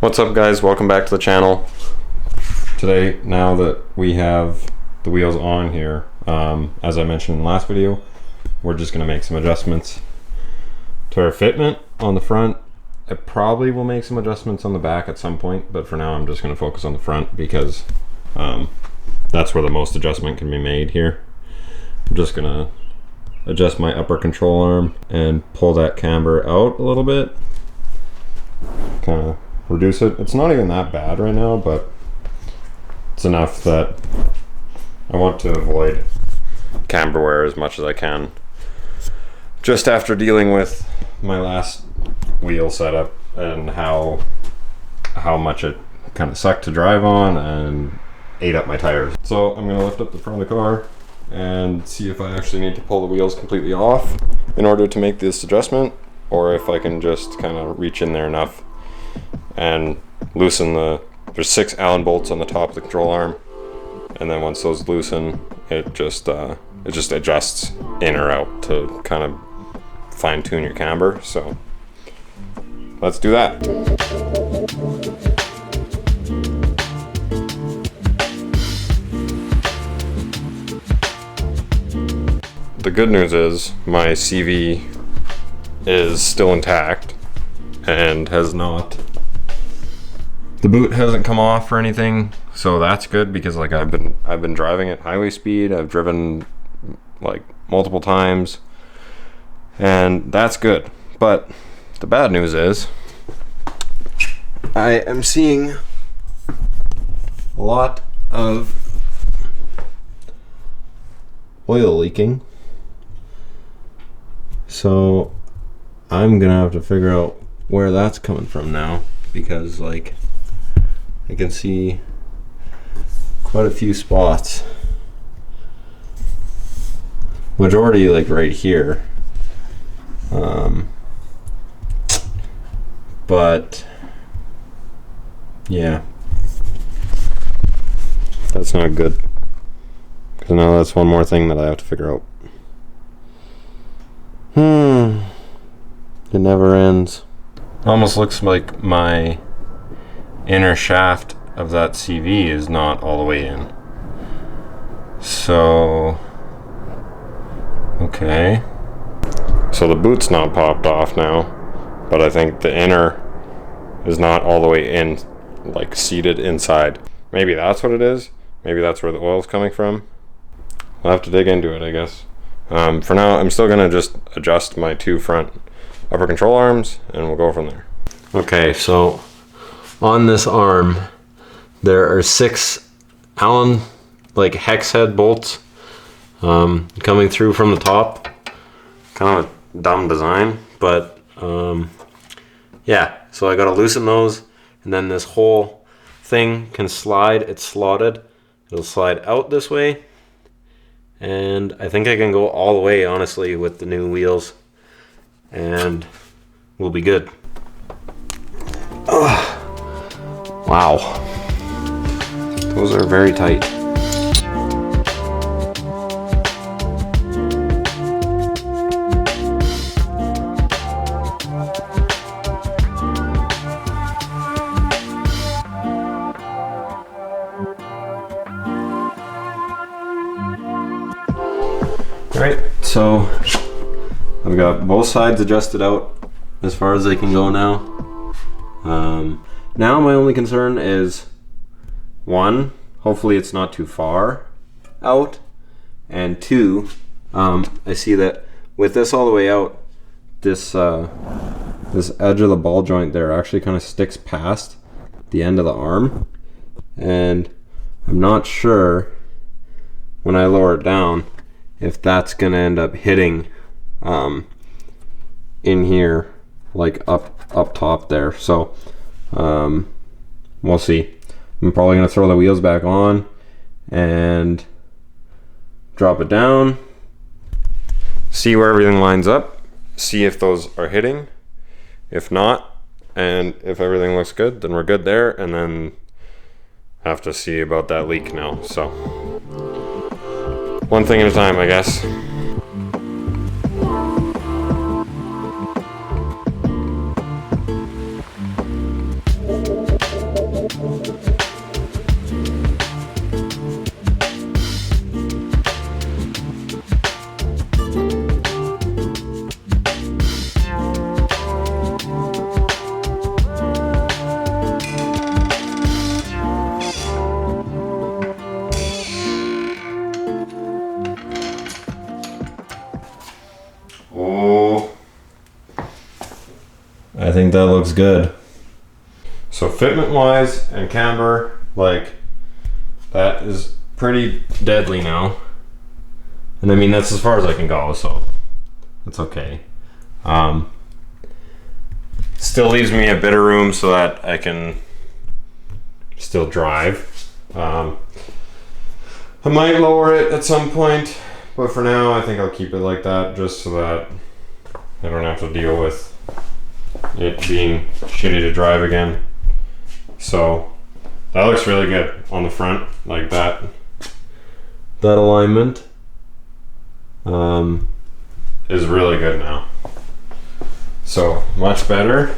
What's up guys, welcome back to the channel. Today, now that we have the wheels on here, as I mentioned in the last video, we're just going to make some adjustments to our fitment on the front. I probably will make some adjustments on the back at some point, but for now I'm just going to focus on the front because that's where the most adjustment can be made here. I'm just going to adjust my upper control arm and pull that camber out a little bit, kind of reduce it. It's not even that bad right now, but it's enough that I want to avoid camber wear as much as I can. Just after dealing with my last wheel setup and how much it kind of sucked to drive on and ate up my tires. So I'm going to lift up the front of the car and see if I actually need to pull the wheels completely off in order to make this adjustment, or if I can just kind of reach in there enough and loosen there's 6 Allen bolts on the top of the control arm, and then once those loosen, it just adjusts in or out to kind of fine tune your camber. So let's do that. The good news is my CV is still intact and has not, the boot hasn't come off or anything, so that's good because like I've been driving at highway speed. I've driven like multiple times and that's good. But the bad news is I am seeing a lot of oil leaking. So I'm gonna have to figure out where that's coming from now, because like I can see quite a few spots. Majority like right here. But yeah, that's not good, because now that's one more thing that I have to figure out. It never ends. Almost looks like my inner shaft of that CV is not all the way in. So, okay. So the boot's not popped off now, but I think the inner is not all the way in, like seated inside. Maybe that's what it is. Maybe that's where the oil's coming from. I'll have to dig into it, I guess. For now, I'm still gonna just adjust my 2 front upper control arms and we'll go from there. Okay, so on this arm, there are 6 Allen like hex head bolts coming through from the top. Kind of a dumb design, but yeah, so I gotta loosen those, and then this whole thing can slide. It's slotted. It'll slide out this way, and I think I can go all the way, honestly, with the new wheels, and we'll be good. Wow, those are very tight. Alright, so I've got both sides adjusted out as far as they can go now. Now my only concern is, 1, hopefully it's not too far out, and 2, I see that with this all the way out, this edge of the ball joint there actually kind of sticks past the end of the arm, and I'm not sure when I lower it down if that's gonna end up hitting in here, like up top there. So we'll see. I'm probably gonna throw the wheels back on and drop it down, see where everything lines up, see if those are hitting. If not, and if everything looks good, then we're good there, and then have to see about that leak now. So one thing at a time, I guess. think that looks good. So fitment wise and camber, like, that is pretty deadly now. And I mean, that's as far as I can go, so that's okay. Still leaves me a bit of room so that I can still drive. I might lower it at some point, but for now I think I'll keep it like that, just so that I don't have to deal with it being shitty to drive again. So that looks really good on the front, like that. That alignment is really good now. So much better.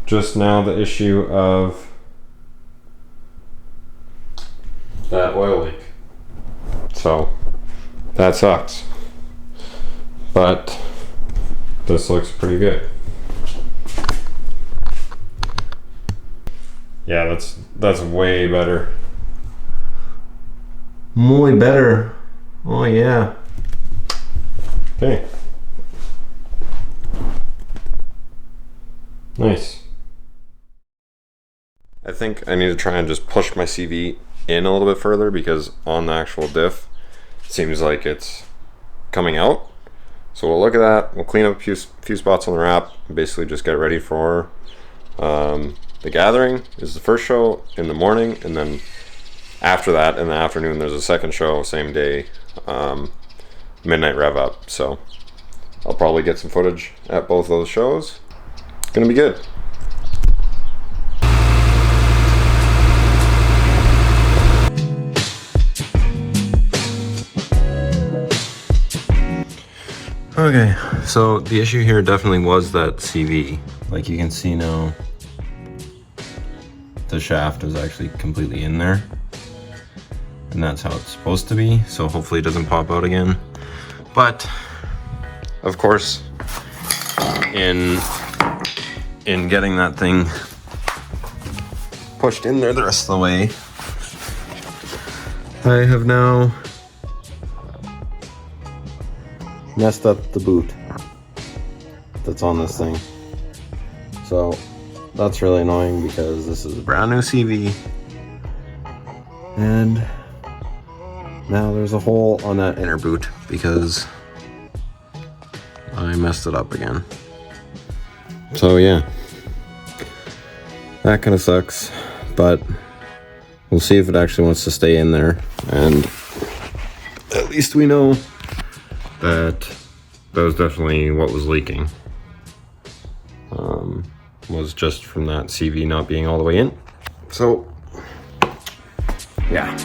Just now the issue of that oil leak. So that sucks. But this looks pretty good. Yeah, that's way better. Muy better. Oh yeah. Okay. Nice. I think I need to try and just push my CV in a little bit further, because on the actual diff it seems like it's coming out. So we'll look at that, we'll clean up a few spots on the wrap, and basically just get ready for the gathering is the first show in the morning, and then after that in the afternoon there's a second show, same day, midnight rev up. So I'll probably get some footage at both those shows. It's gonna be good. Okay, so the issue here definitely was that CV. Like you can see now, the shaft is actually completely in there, and that's how it's supposed to be, so hopefully it doesn't pop out again. But of course, in getting that thing pushed in there the rest of the way, I have now messed up the boot that's on this thing. So that's really annoying, because this is a brand new CV, and now there's a hole on that inner boot because I messed it up again. So yeah, that kind of sucks, but we'll see if it actually wants to stay in there, and at least we know that was definitely what was leaking. Was just from that CV not being all the way in. So yeah.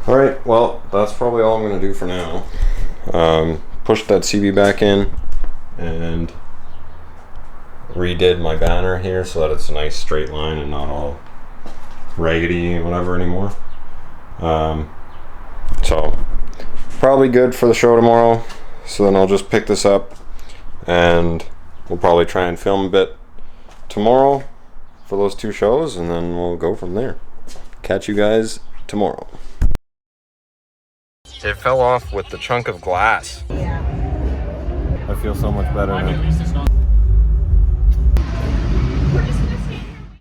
Alright, well, that's probably all I'm going to do for now. Push that CV back in and redid my banner here so that it's a nice straight line and not all raggedy and whatever anymore. So probably good for the show tomorrow. So then I'll just pick this up and we'll probably try and film a bit tomorrow for those 2 shows, and then we'll go from there. Catch you guys tomorrow. It fell off with the chunk of glass. I feel so much better now.